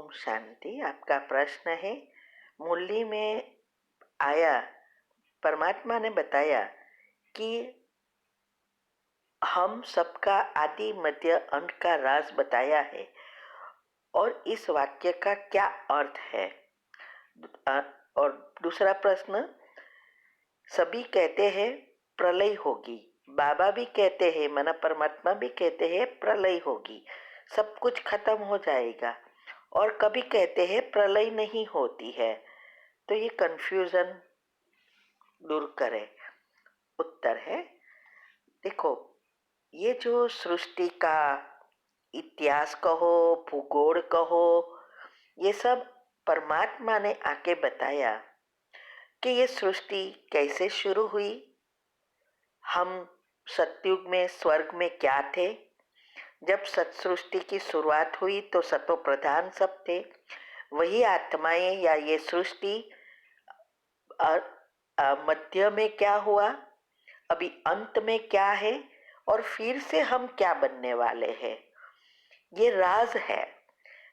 ओम शांति। आपका प्रश्न है, मुरली में आया, परमात्मा ने बताया कि हम सबका आदि मध्य अंत का राज बताया है और इस वाक्य का क्या अर्थ है। और दूसरा प्रश्न, सभी कहते हैं प्रलय होगी, बाबा भी कहते हैं, माना परमात्मा भी कहते हैं प्रलय होगी, सब कुछ खत्म हो जाएगा, और कभी कहते हैं प्रलय नहीं होती है। तो ये कंफ्यूजन दूर करें। उत्तर है, देखो, ये जो सृष्टि का इतिहास कहो, भूगोल कहो, ये सब परमात्मा ने आके बताया कि ये सृष्टि कैसे शुरू हुई। हम सतयुग में स्वर्ग में क्या थे, जब सृष्टि की शुरुआत हुई तो सतो प्रधान सब थे, वही आत्माएं या ये सृष्टि मध्य में क्या हुआ, अभी अंत में क्या है, और फिर से हम क्या बनने वाले हैं। ये राज है,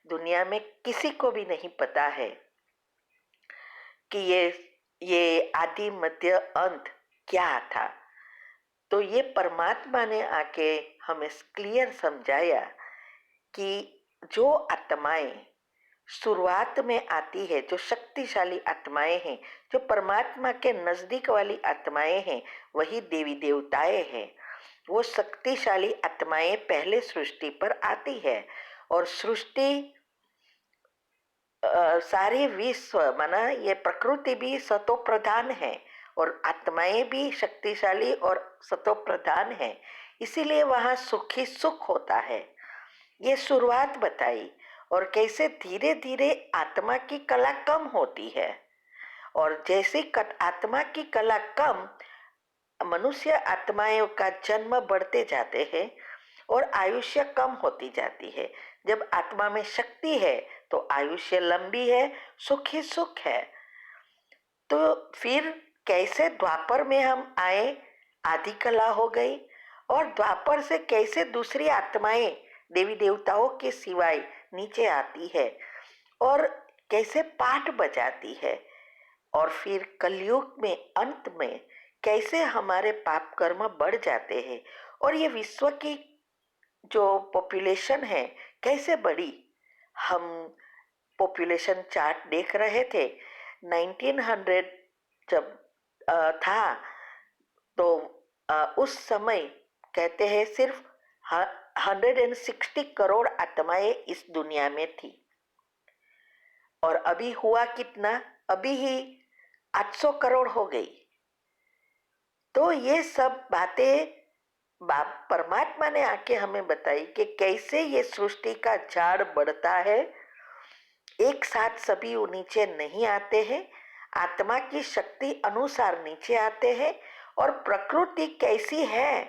दुनिया में किसी को भी नहीं पता है कि ये आदि मध्य अंत क्या था। तो ये परमात्मा ने आके हमें क्लियर समझाया कि जो आत्माएं शुरुआत में आती है, जो शक्तिशाली आत्माएं हैं, जो परमात्मा के नजदीक वाली आत्माएं हैं, वही देवी देवताएं हैं। वो शक्तिशाली आत्माएं पहले सृष्टि पर आती है, और सृष्टि सारी विश्व माना ये प्रकृति भी सतो प्रधान है और आत्माएं भी शक्तिशाली और सतो प्रधान है, इसीलिए वहां सुख ही सुख होता है। ये शुरुआत बताई, और कैसे धीरे धीरे आत्मा की कला कम होती है, और जैसे आत्मा की कला कम, मनुष्य आत्माओं का जन्म बढ़ते जाते हैं और आयुष्य कम होती जाती है। जब आत्मा में शक्ति है तो आयुष्य लंबी है, सुख ही सुख है। तो फिर कैसे द्वापर में हम आए, आदि कला हो गई, और द्वापर से कैसे दूसरी आत्माएं देवी देवताओं के सिवाय नीचे आती है और कैसे पाठ बजाती है, और फिर कलयुग में अंत में कैसे हमारे पाप कर्म बढ़ जाते हैं, और ये विश्व की जो पॉपुलेशन है कैसे बढ़ी। हम पॉपुलेशन चार्ट देख रहे थे, 1900 जब था, तो उस समय कहते हैं सिर्फ 160 करोड़ आत्माएं इस दुनिया में थी, और अभी हुआ कितना, अभी ही 800 करोड़ हो गई। तो ये सब बातें परमात्मा ने आके हमें बताई कि कैसे ये सृष्टि का झाड़ बढ़ता है, एक साथ सभी नीचे नहीं आते हैं, आत्मा की शक्ति अनुसार नीचे आते हैं, और प्रकृति कैसी है,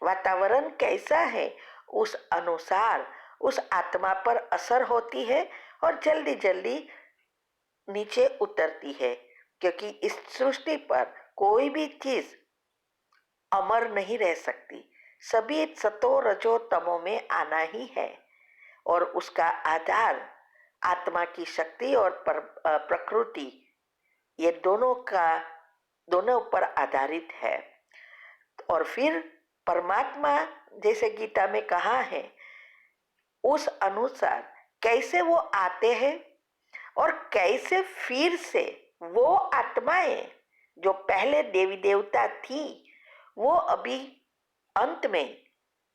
वातावरण कैसा है, उस अनुसार उस आत्मा पर असर होती है और जल्दी जल्दी नीचे उतरती है। क्योंकि इस सृष्टि पर कोई भी चीज अमर नहीं रह सकती, सभी सतो रजो तमो में आना ही है, और उसका आधार आत्मा की शक्ति और प्रकृति, ये दोनों पर आधारित है। और फिर परमात्मा जैसे गीता में कहा है, उस अनुसार कैसे वो आते हैं और कैसे फिर से वो आत्माएं जो पहले देवी देवता थी, वो अभी अंत में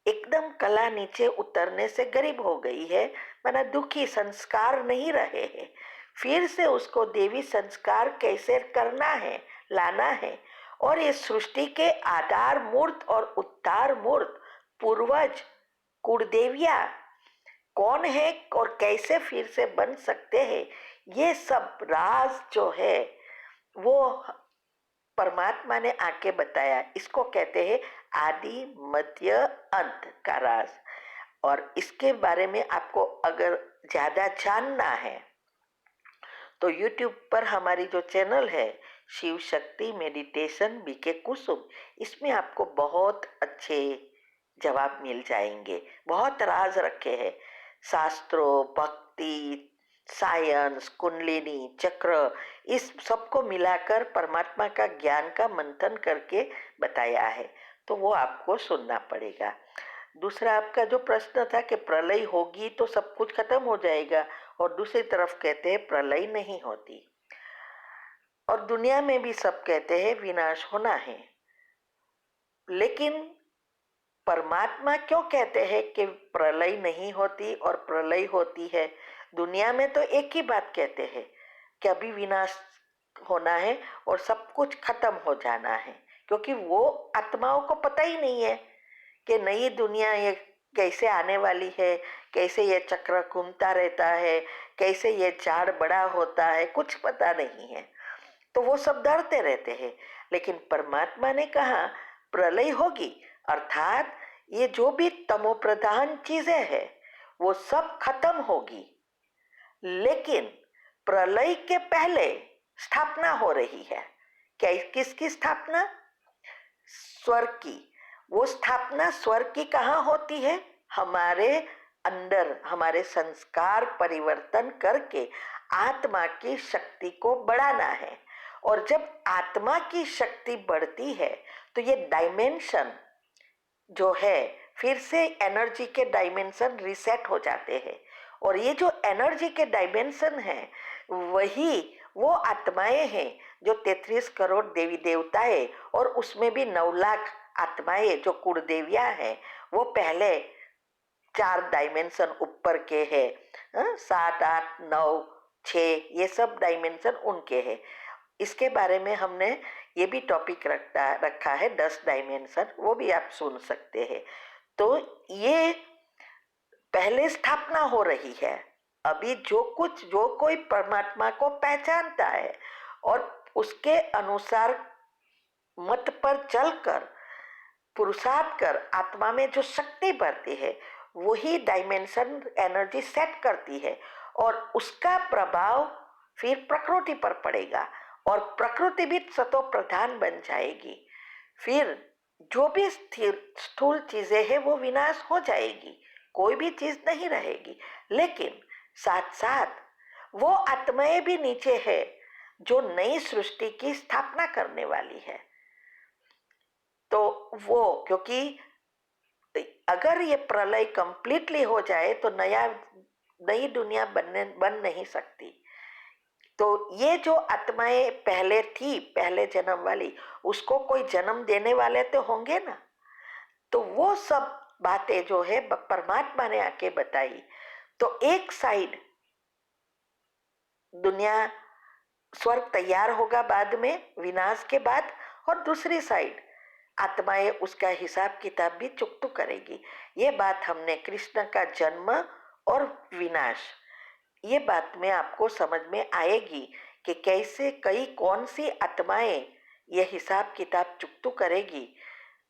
एकदम कला नीचे उतरने से गरीब हो गई है, माना दुखी, संस्कार नहीं रहे हैं, फिर से उसको देवी संस्कार कैसे करना है, लाना है। और ये सृष्टि के आधार मूर्त और उद्धार मूर्त पूर्वज कुलदेविया कौन है और कैसे फिर से बन सकते हैं, ये सब राज जो है वो परमात्मा ने आके बताया। इसको कहते हैं आदि मध्य अंत का राज। और इसके बारे में आपको अगर ज्यादा जानना है तो YouTube पर हमारी जो चैनल है शिव शक्ति मेडिटेशन बीके कुसुम, इसमें आपको बहुत अच्छे जवाब मिल जाएंगे। बहुत राज रखे हैं, शास्त्रों, भक्ति, सायंस, कुंडलिनी, चक्र, इस सबको मिलाकर परमात्मा का ज्ञान का मंथन करके बताया है, तो वो आपको सुनना पड़ेगा। दूसरा आपका जो प्रश्न था कि प्रलय होगी तो सब कुछ खत्म हो जाएगा, और दूसरी तरफ कहते हैं प्रलय नहीं होती, और दुनिया में भी सब कहते हैं विनाश होना है। लेकिन परमात्मा क्यों कहते हैं कि प्रलय नहीं होती और प्रलय होती है? दुनिया में तो एक ही बात कहते हैं कि अभी विनाश होना है और सब कुछ खत्म हो जाना है, क्योंकि वो आत्माओं को पता ही नहीं है कि नई दुनिया ये कैसे आने वाली है, कैसे ये चक्र घूमता रहता है, कैसे ये झाड़ बड़ा होता है, कुछ पता नहीं है, तो वो सब डरते रहते हैं। लेकिन परमात्मा ने कहा प्रलय होगी, अर्थात ये जो भी तमोप्रधान चीजें हैं वो सब खत्म होगी, लेकिन प्रलय के पहले स्थापना हो रही है। क्या किसकी स्थापना? स्वर्ग की। वो स्थापना स्वर्ग की कहाँ होती है? हमारे अंदर हमारे संस्कार परिवर्तन करके आत्मा की शक्ति को बढ़ाना है, और जब आत्मा की शक्ति बढ़ती है तो ये डायमेंशन जो है फिर से एनर्जी के डायमेंशन रिसेट हो जाते हैं, और ये जो एनर्जी के डायमेंशन है वही वो आत्माएं हैं जो 33 करोड़ देवी देवता है, और उसमें भी 9 लाख आत्माएं जो कुलदेवियां हैं वो पहले 4 डायमेंशन ऊपर के हैं, 7, 8, 9, 6, ये सब डायमेंशन उनके हैं। इसके बारे में हमने ये भी टॉपिक रखा है 10 डायमेंशन, वो भी आप सुन सकते हैं। तो ये पहले स्थापना हो रही है। अभी जो कोई परमात्मा को पहचानता है और उसके अनुसार मत पर चलकर पुरुषार्थ कर आत्मा में जो शक्ति बढ़ती है वही डायमेंशन एनर्जी सेट करती है, और उसका प्रभाव फिर प्रकृति पर पड़ेगा, और प्रकृति भी सतो प्रधान बन जाएगी। फिर जो भी स्थिर स्थूल चीजें हैं वो विनाश हो जाएगी, कोई भी चीज नहीं रहेगी, लेकिन साथ साथ वो आत्माएं भी नीचे है जो नई सृष्टि की स्थापना करने वाली है। तो वो क्योंकि अगर ये प्रलय कंप्लीटली हो जाए तो नई दुनिया बन नहीं सकती। तो ये जो आत्माएं पहले थी पहले जन्म वाली, उसको कोई जन्म देने वाले तो होंगे ना, तो वो सब बातें जो है परमात्मा ने आके बताई। तो एक साइड दुनिया स्वर्ग तैयार होगा बाद में विनाश के बाद, और दूसरी साइड आत्माएं उसका हिसाब किताब भी चुकतू करेगी। ये बात हमने कृष्ण का जन्म और विनाश, ये बात में आपको समझ में आएगी कि कैसे कौन सी आत्माएं ये हिसाब किताब चुकतू करेगी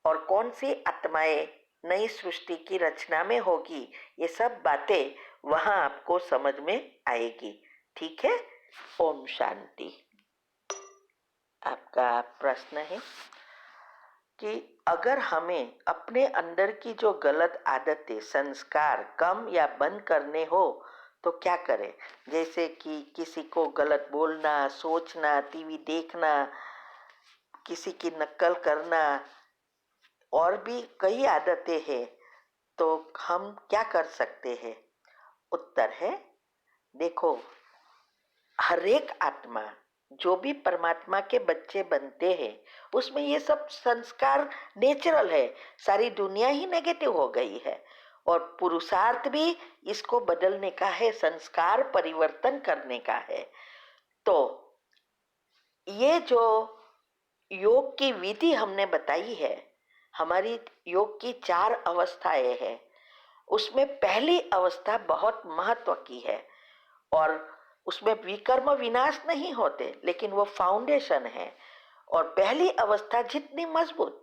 और कौन सी आत्माएं नई सृष्टि की रचना में होगी। ये सब बातें वहां आपको समझ में आएगी। ठीक है, ओम शांति। आपका प्रश्न है कि अगर हमें अपने अंदर की जो गलत आदतें संस्कार कम या बंद करने हो तो क्या करें? जैसे कि किसी को गलत बोलना, सोचना, टीवी देखना, किसी की नकल करना, और भी कई आदतें हैं, तो हम क्या कर सकते हैं? उत्तर है, देखो, हर एक आत्मा जो भी परमात्मा के बच्चे बनते हैं उसमें ये सब संस्कार नेचुरल है। सारी दुनिया ही नेगेटिव हो गई है, और पुरुषार्थ भी इसको बदलने का है, संस्कार परिवर्तन करने का है। तो ये जो योग की विधि हमने बताई है, हमारी योग की 4 अवस्थाएं हैं, उसमें पहली अवस्था बहुत महत्व की है, और उसमें विकर्म विनाश नहीं होते, लेकिन वो फाउंडेशन है। और पहली अवस्था जितनी मजबूत,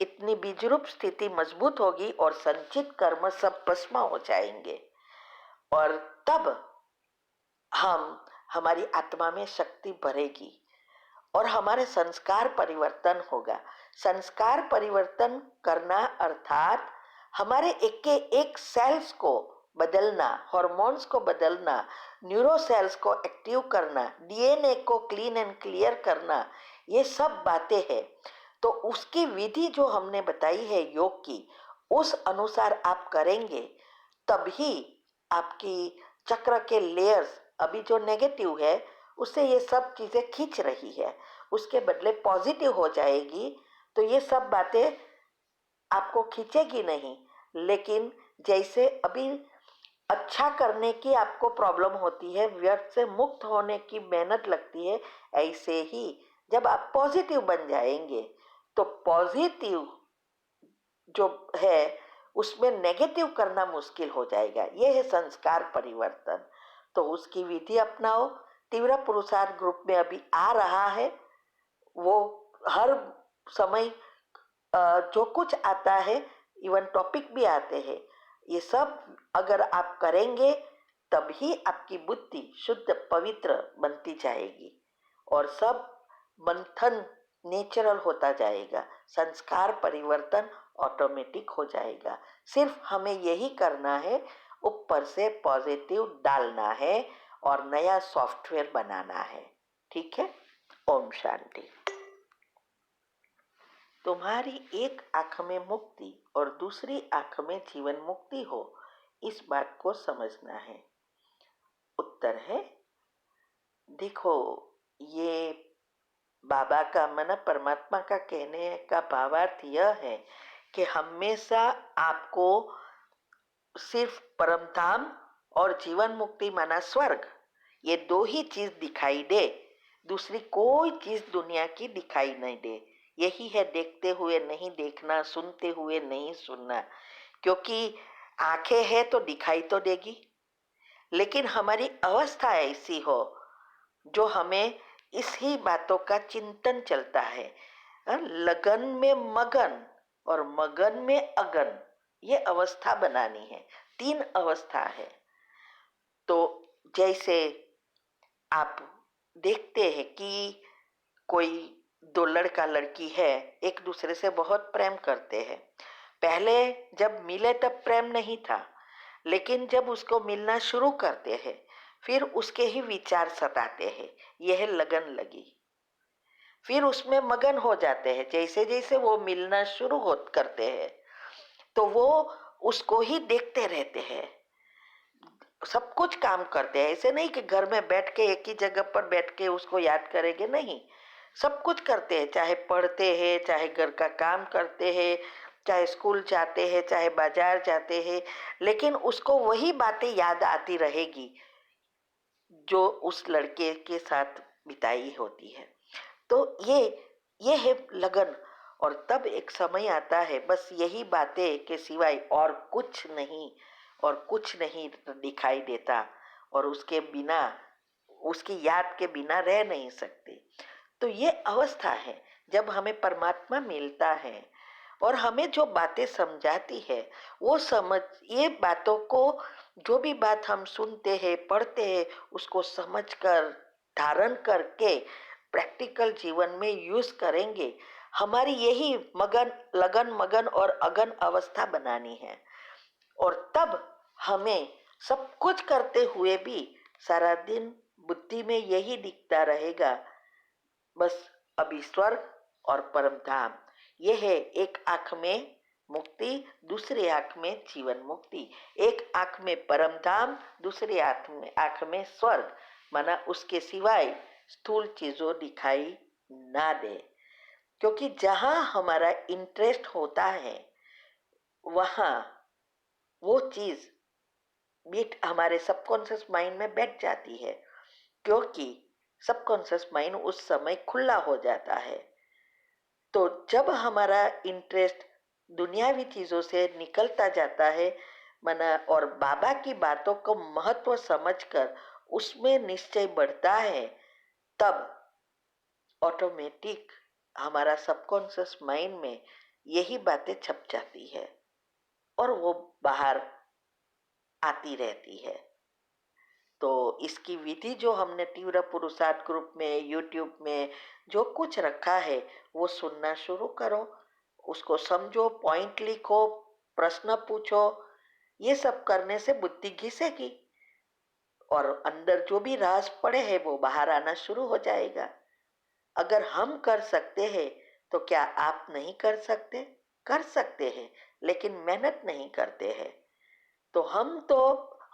इतनी बीजरूप स्थिति मजबूत होगी और संचित कर्म सब भस्म हो जाएंगे, और तब हमारी आत्मा में शक्ति भरेगी और हमारे संस्कार परिवर्तन होगा। संस्कार परिवर्तन करना अर्थात हमारे एक के एक सेल्स को बदलना, हार्मोन्स को बदलना, न्यूरो सेल्स को एक्टिव करना, डीएनए को क्लीन एंड क्लियर करना, ये सब बातें हैं। तो उसकी विधि जो हमने बताई है योग की, उस अनुसार आप करेंगे तभी आपकी चक्र के लेयर्स अभी जो नेगेटिव है उससे ये सब चीजें खींच रही है, उसके बदले पॉजिटिव हो जाएगी। तो ये सब बातें आपको खींचेगी नहीं, लेकिन जैसे अभी अच्छा करने की आपको प्रॉब्लम होती है, व्यर्थ से मुक्त होने की मेहनत लगती है, ऐसे ही जब आप पॉजिटिव बन जाएंगे तो पॉजिटिव जो है उसमें नेगेटिव करना मुश्किल हो जाएगा। ये है संस्कार परिवर्तन। तो उसकी विधि अपनाओ। तीव्र पुरुषार्थ ग्रुप में अभी आ रहा है, वो हर समय जो कुछ आता है, इवन टॉपिक भी आते हैं, ये सब अगर आप करेंगे तभी आपकी बुद्धि शुद्ध पवित्र बनती जाएगी और सब मंथन नेचुरल होता जाएगा, संस्कार परिवर्तन ऑटोमेटिक हो जाएगा। सिर्फ हमें यही करना है, ऊपर से पॉजिटिव डालना है और नया सॉफ्टवेयर बनाना है। ठीक है। ओम शांति। तुम्हारी एक आंख में मुक्ति और दूसरी आंख में जीवन मुक्ति हो, इस बात को समझना है। उत्तर है, देखो, ये बाबा का मन परमात्मा का कहने का भावार्थ यह है कि हमेशा आपको सिर्फ परम धाम और जीवन मुक्ति माना स्वर्ग, ये दो ही चीज दिखाई दे, दूसरी कोई चीज दुनिया की दिखाई नहीं दे। यही है देखते हुए नहीं देखना, सुनते हुए नहीं सुनना। क्योंकि आंखें हैं तो दिखाई तो देगी, लेकिन हमारी अवस्था ऐसी हो जो हमें इसी बातों का चिंतन चलता है। लगन में मगन और मगन में अगन, ये अवस्था बनानी है। तीन अवस्था है। तो जैसे आप देखते हैं कि कोई दो लड़का लड़की है, एक दूसरे से बहुत प्रेम करते हैं। पहले जब मिले तब प्रेम नहीं था, लेकिन जब उसको मिलना शुरू करते हैं फिर उसके ही विचार सताते हैं, यह लगन लगी। फिर उसमें मगन हो जाते हैं। जैसे जैसे वो मिलना शुरू हो करते हैं तो वो उसको ही देखते रहते हैं, सब कुछ काम करते हैं। ऐसे नहीं कि घर में बैठ के एक ही जगह पर बैठ के उसको याद करेंगे, नहीं, सब कुछ करते हैं। चाहे पढ़ते हैं, चाहे घर का काम करते हैं, चाहे स्कूल जाते हैं, चाहे बाजार जाते हैं, लेकिन उसको वही बातें याद आती रहेगी जो उस लड़के के साथ बिताई होती है। तो ये है लगन। और तब एक समय आता है, बस यही बातें के सिवाय और कुछ नहीं, और कुछ नहीं दिखाई देता, और उसके बिना, उसकी याद के बिना रह नहीं सकते। तो ये अवस्था है जब हमें परमात्मा मिलता है और हमें जो बातें समझाती है वो समझ, ये बातों को, जो भी बात हम सुनते हैं पढ़ते हैं, उसको समझकर धारण करके प्रैक्टिकल जीवन में यूज करेंगे। हमारी यही मगन, लगन, मगन और अगन अवस्था बनानी है। और तब हमें सब कुछ करते हुए भी सारा दिन बुद्धि में यही दिखता रहेगा, बस अभी स्वर्ग और परम धाम। यह है एक आंख में मुक्ति, दूसरी आंख में जीवन मुक्ति। एक आंख में परम धाम, दूसरी आंख में स्वर्ग, माना उसके सिवाय स्थूल चीजों दिखाई ना दे। क्योंकि जहां हमारा इंटरेस्ट होता है वहां वो चीज बीट हमारे सबकॉन्शियस माइंड में बैठ जाती है, क्योंकि सबकॉन्शियस माइंड उस समय खुला हो जाता है। तो जब हमारा इंटरेस्ट दुनियावी चीजों से निकलता जाता है, मना, और बाबा की बातों को महत्व समझकर उसमें निश्चय बढ़ता है, तब ऑटोमेटिक हमारा सबकॉन्शियस माइंड में यही बातें छप जाती है और वो बाहर आती रहती है। तो इसकी विधि जो हमने तीव्र पुरुषार्थ ग्रुप में, यूट्यूब में जो कुछ रखा है वो सुनना शुरू करो, उसको समझो, पॉइंट लिखो, प्रश्न पूछो, ये सब करने से बुद्धि घिसेगी और अंदर जो भी राज पड़े हैं वो बाहर आना शुरू हो जाएगा। अगर हम कर सकते हैं तो क्या आप नहीं कर सकते? कर सकते हैं, लेकिन मेहनत नहीं करते हैं। तो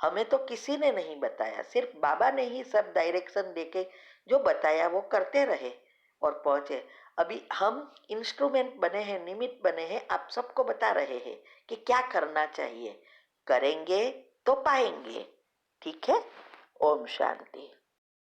हमें तो किसी ने नहीं बताया, सिर्फ बाबा ने ही सब डायरेक्शन देके जो बताया वो करते रहे और पहुंचे। अभी हम इंस्ट्रूमेंट बने हैं, निमित्त बने हैं, आप सबको बता रहे हैं कि क्या करना चाहिए। करेंगे तो पाएंगे। ठीक है। ओम शांति।